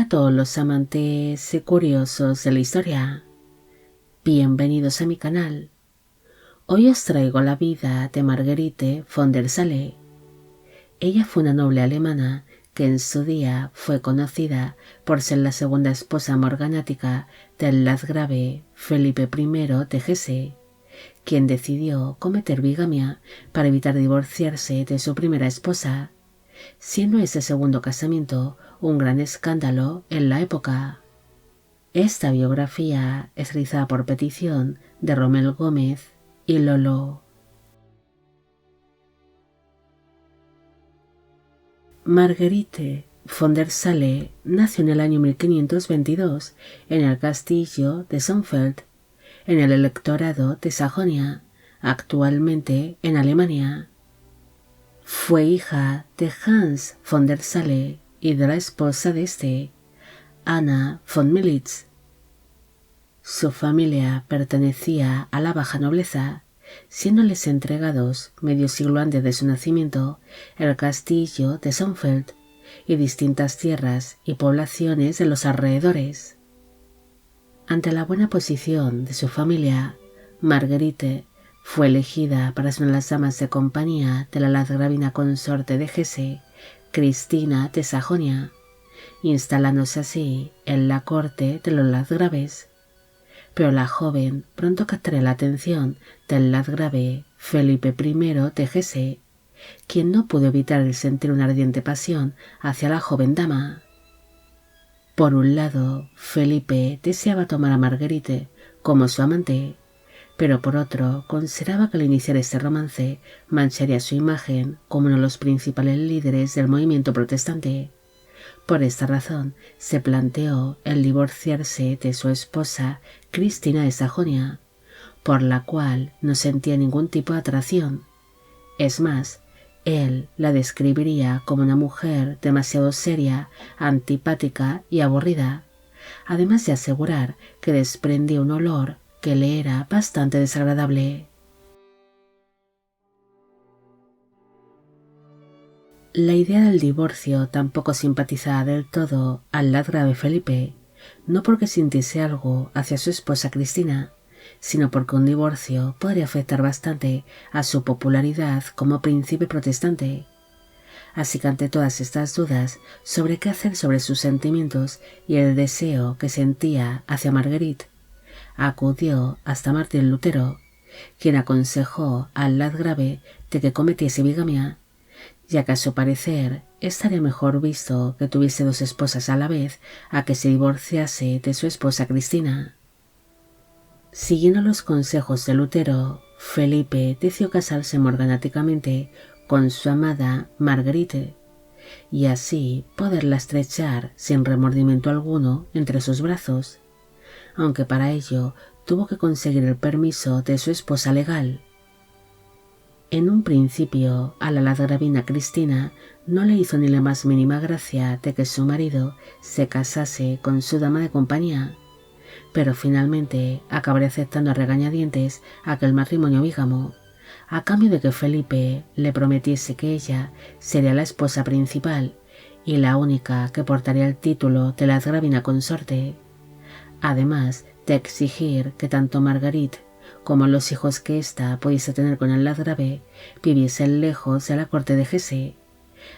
Hola a todos los amantes y curiosos de la historia. Bienvenidos a mi canal. Hoy os traigo la vida de Marguerite von der Saale. Ella fue una noble alemana que en su día fue conocida por ser la segunda esposa morganática del landgrave Felipe I de Hesse, quien decidió cometer bigamia para evitar divorciarse de su primera esposa, siendo ese segundo casamiento un gran escándalo en la época. Esta biografía es realizada por petición de Romel Gómez y Lolo. Marguerite von der Saale nació en el año 1522 en el castillo de Sonnfeld, en el electorado de Sajonia, actualmente en Alemania. Fue hija de Hans von der Saale y de la esposa de este, Anna von Militz. Su familia pertenecía a la baja nobleza, siéndoles entregados medio siglo antes de su nacimiento el castillo de Sonnfeld y distintas tierras y poblaciones de los alrededores. Ante la buena posición de su familia, Marguerite fue elegida para ser una de las damas de compañía de la landgravina consorte de Hesse, Cristina de Sajonia, instalándose así en la corte de los landgraves. Pero la joven pronto captará la atención del landgrave Felipe I de Hesse, quien no pudo evitar el sentir una ardiente pasión hacia la joven dama. Por un lado, Felipe deseaba tomar a Marguerite como su amante, pero por otro consideraba que al iniciar este romance mancharía su imagen como uno de los principales líderes del movimiento protestante. Por esta razón se planteó el divorciarse de su esposa Cristina de Sajonia, por la cual no sentía ningún tipo de atracción. Es más, él la describiría como una mujer demasiado seria, antipática y aburrida, además de asegurar que desprendía un olor que le era bastante desagradable. La idea del divorcio tampoco simpatizaba del todo al landgrave Felipe, no porque sintiese algo hacia su esposa Cristina, sino porque un divorcio podría afectar bastante a su popularidad como príncipe protestante. Así que ante todas estas dudas sobre qué hacer sobre sus sentimientos y el deseo que sentía hacia Marguerite, acudió hasta Martín Lutero, quien aconsejó al landgrave de que cometiese bigamia, ya que a su parecer estaría mejor visto que tuviese dos esposas a la vez a que se divorciase de su esposa Cristina. Siguiendo los consejos de Lutero, Felipe decidió casarse morganáticamente con su amada Marguerite, y así poderla estrechar sin remordimiento alguno entre sus brazos, aunque para ello tuvo que conseguir el permiso de su esposa legal. En un principio, a la landgravina Cristina no le hizo ni la más mínima gracia de que su marido se casase con su dama de compañía, pero finalmente acabaría aceptando a regañadientes aquel matrimonio bígamo, a cambio de que Felipe le prometiese que ella sería la esposa principal y la única que portaría el título de landgravina consorte, además de exigir que tanto Marguerite como los hijos que ésta pudiese tener con el landgrave viviesen lejos de la corte de Hesse,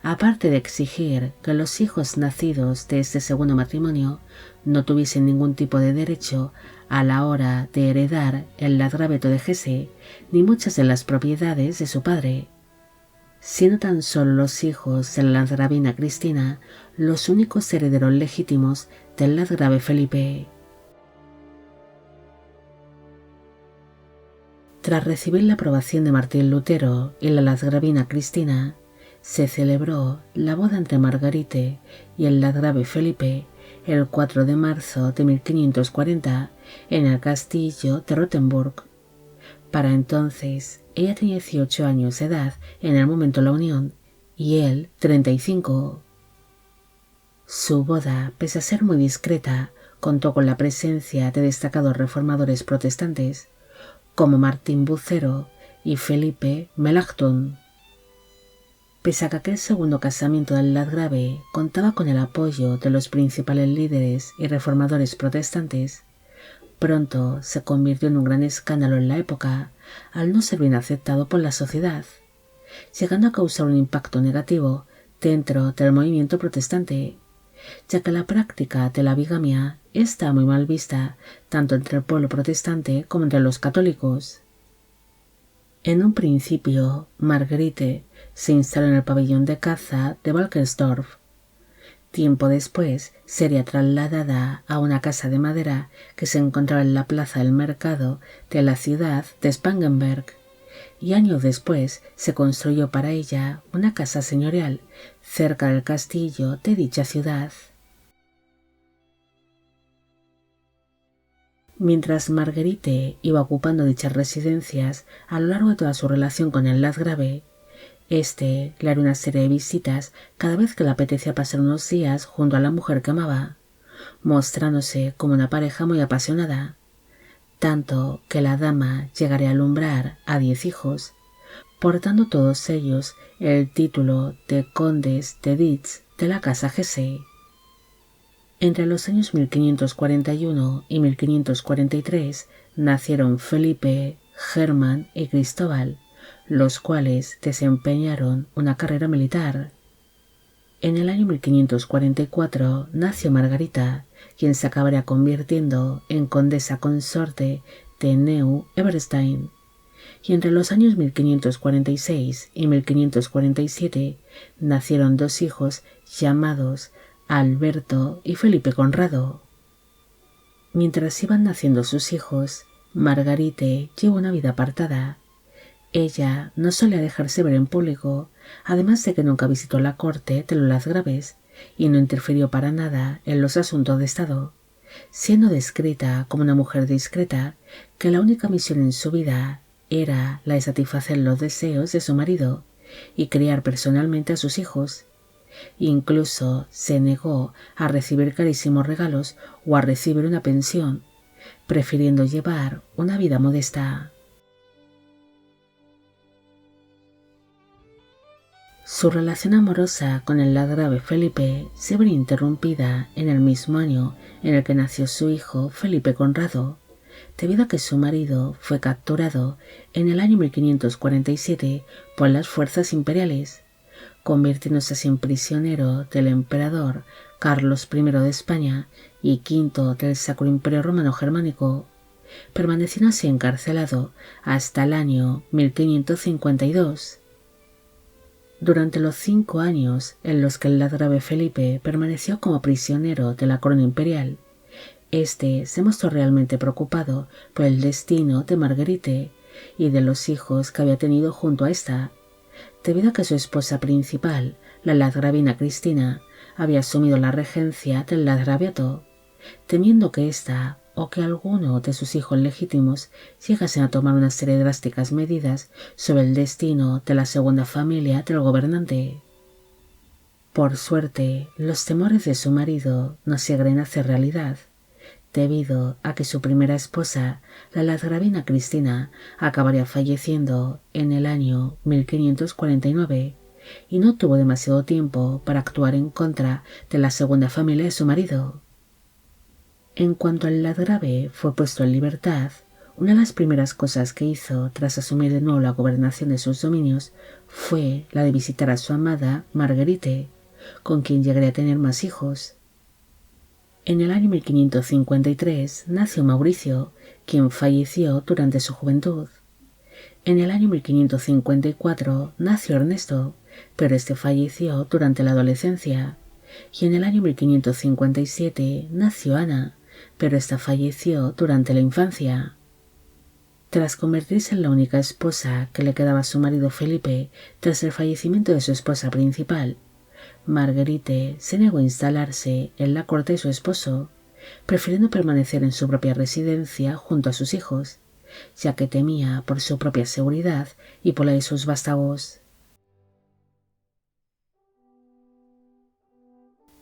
aparte de exigir que los hijos nacidos de este segundo matrimonio no tuviesen ningún tipo de derecho a la hora de heredar el landgraveto de Hesse ni muchas de las propiedades de su padre, siendo tan solo los hijos de la landgravina Cristina los únicos herederos legítimos del landgrave Felipe. Tras recibir la aprobación de Martín Lutero y la landgravina Cristina, se celebró la boda entre Marguerite y el landgrave Felipe el 4 de marzo de 1540 en el castillo de Rothenburg. Para entonces, ella tenía 18 años de edad en el momento de la unión y él 35. Su boda, pese a ser muy discreta, contó con la presencia de destacados reformadores protestantes como Martín Bucero y Felipe Melanchthon. Pese a que aquel segundo casamiento del landgrave contaba con el apoyo de los principales líderes y reformadores protestantes, pronto se convirtió en un gran escándalo en la época al no ser bien aceptado por la sociedad, llegando a causar un impacto negativo dentro del movimiento protestante, ya que la práctica de la bigamia está muy mal vista tanto entre el pueblo protestante como entre los católicos. En un principio, Marguerite se instaló en el pabellón de caza de Valkensdorf. Tiempo después sería trasladada a una casa de madera que se encontraba en la plaza del mercado de la ciudad de Spangenberg, y años después se construyó para ella una casa señorial cerca del castillo de dicha ciudad. Mientras Marguerite iba ocupando dichas residencias a lo largo de toda su relación con el landgrave, le haría una serie de visitas cada vez que le apetecía pasar unos días junto a la mujer que amaba, mostrándose como una pareja muy apasionada, tanto que la dama llegaría a alumbrar a 10 hijos, portando todos ellos el título de condes de Dietz de la casa Hesse. Entre los años 1541 y 1543 nacieron Felipe, Germán y Cristóbal, los cuales desempeñaron una carrera militar. En el año 1544 nació Margarita, quien se acabaría convirtiendo en condesa consorte de Neu-Eberstein, y entre los años 1546 y 1547 nacieron dos hijos llamados Alberto y Felipe Conrado. Mientras iban naciendo sus hijos, Margarite llevó una vida apartada. Ella no solía dejarse ver en público, además de que nunca visitó la corte de los landgraves y no interfirió para nada en los asuntos de Estado, siendo descrita como una mujer discreta que la única misión en su vida era la de satisfacer los deseos de su marido y criar personalmente a sus hijos. Incluso se negó a recibir carísimos regalos o a recibir una pensión, prefiriendo llevar una vida modesta. Su relación amorosa con el landgrave Felipe se vería interrumpida en el mismo año en el que nació su hijo Felipe Conrado, debido a que su marido fue capturado en el año 1547 por las fuerzas imperiales, convirtiéndose así en prisionero del emperador Carlos I de España y V del Sacro Imperio Romano Germánico, permaneciendo así encarcelado hasta el año 1552. Durante los 5 años en los que el landgrave Felipe permaneció como prisionero de la corona imperial, se mostró realmente preocupado por el destino de Marguerite y de los hijos que había tenido junto a esta, debido a que su esposa principal, la landgravina Cristina, había asumido la regencia del landgraviato, temiendo que ésta o que alguno de sus hijos legítimos llegasen a tomar una serie de drásticas medidas sobre el destino de la segunda familia del gobernante. Por suerte, los temores de su marido no se llegaron a hacer realidad, debido a que su primera esposa, la landgravina Cristina, acabaría falleciendo en el año 1549 y no tuvo demasiado tiempo para actuar en contra de la segunda familia de su marido. En cuanto al landgrave fue puesto en libertad, una de las primeras cosas que hizo tras asumir de nuevo la gobernación de sus dominios fue la de visitar a su amada Marguerite, con quien llegaría a tener más hijos. En el año 1553 nació Mauricio, quien falleció durante su juventud. En el año 1554 nació Ernesto, pero falleció durante la adolescencia. Y en el año 1557 nació Ana, pero falleció durante la infancia. Tras convertirse en la única esposa que le quedaba a su marido Felipe tras el fallecimiento de su esposa principal, Marguerite se negó a instalarse en la corte de su esposo, prefiriendo permanecer en su propia residencia junto a sus hijos, ya que temía por su propia seguridad y por la de sus vástagos.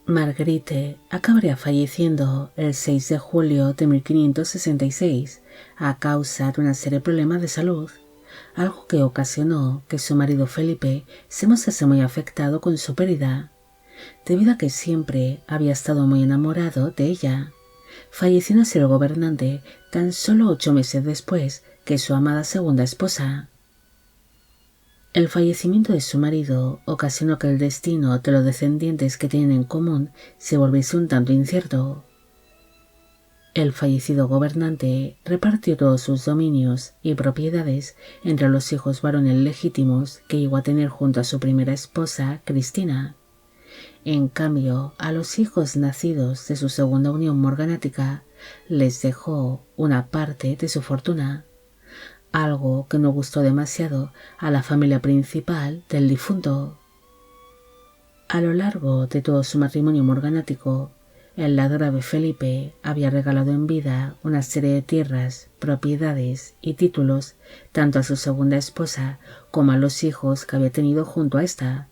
Marguerite acabaría falleciendo el 6 de julio de 1566 a causa de una serie de problemas de salud, algo que ocasionó que su marido Felipe se mostrase muy afectado con su pérdida, debido a que siempre había estado muy enamorado de ella, falleciendo así el gobernante tan solo 8 meses después que su amada segunda esposa. El fallecimiento de su marido ocasionó que el destino de los descendientes que tienen en común se volviese un tanto incierto. El fallecido gobernante repartió todos sus dominios y propiedades entre los hijos varones legítimos que llegó a tener junto a su primera esposa, Cristina. En cambio, a los hijos nacidos de su segunda unión morganática les dejó una parte de su fortuna, algo que no gustó demasiado a la familia principal del difunto. A lo largo de todo su matrimonio morganático, el landgrave Felipe había regalado en vida una serie de tierras, propiedades y títulos tanto a su segunda esposa como a los hijos que había tenido junto a esta,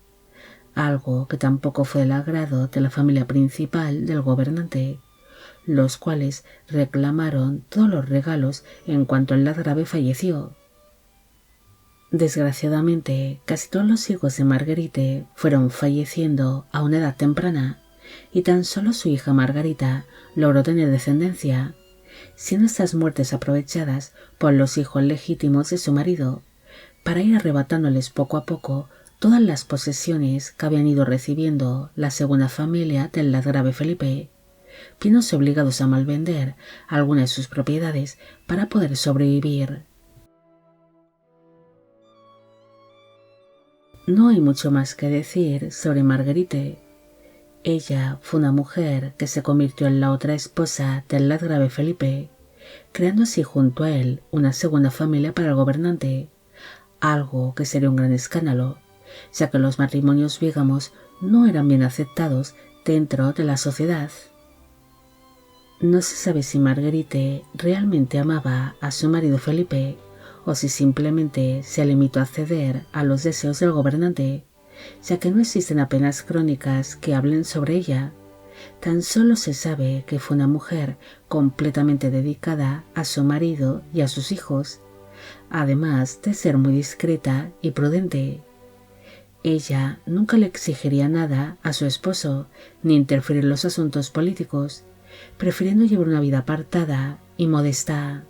algo que tampoco fue del agrado de la familia principal del gobernante, los cuales reclamaron todos los regalos en cuanto el landgrave falleció. Desgraciadamente, casi todos los hijos de Marguerite fueron falleciendo a una edad temprana, y tan solo su hija Margarita logró tener descendencia, siendo estas muertes aprovechadas por los hijos legítimos de su marido, para ir arrebatándoles poco a poco todas las posesiones que habían ido recibiendo la segunda familia del landgrave Felipe, viéndose obligados a malvender algunas de sus propiedades para poder sobrevivir. No hay mucho más que decir sobre Marguerite. Ella fue una mujer que se convirtió en la otra esposa del landgrave Felipe, creando así junto a él una segunda familia para el gobernante, algo que sería un gran escándalo, ya que los matrimonios bígamos no eran bien aceptados dentro de la sociedad. No se sabe si Marguerite realmente amaba a su marido Felipe o si simplemente se limitó a ceder a los deseos del gobernante, ya que no existen apenas crónicas que hablen sobre ella. Tan solo se sabe que fue una mujer completamente dedicada a su marido y a sus hijos, además de ser muy discreta y prudente. Ella nunca le exigiría nada a su esposo ni interferir en los asuntos políticos, prefiriendo llevar una vida apartada y modesta.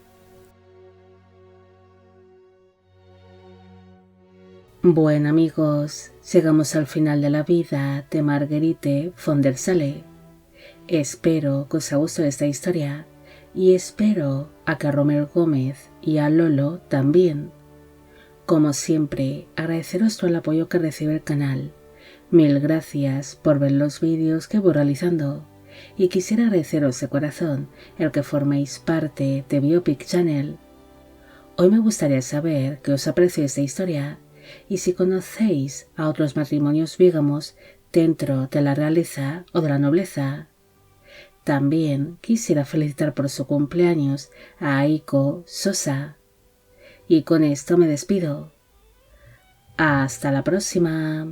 Bueno amigos, llegamos al final de la vida de Marguerite von der Saale. Espero que os haya gustado esta historia y espero a que a Romero Gómez y a Lolo también. Como siempre, agradeceros todo el apoyo que recibe el canal. Mil gracias por ver los vídeos que voy realizando y quisiera agradeceros de corazón el que forméis parte de Biopic Channel. Hoy me gustaría saber qué os apreció esta historia y si conocéis a otros matrimonios bígamos dentro de la realeza o de la nobleza. También quisiera felicitar por su cumpleaños a Aiko Sosa. Y con esto me despido. Hasta la próxima.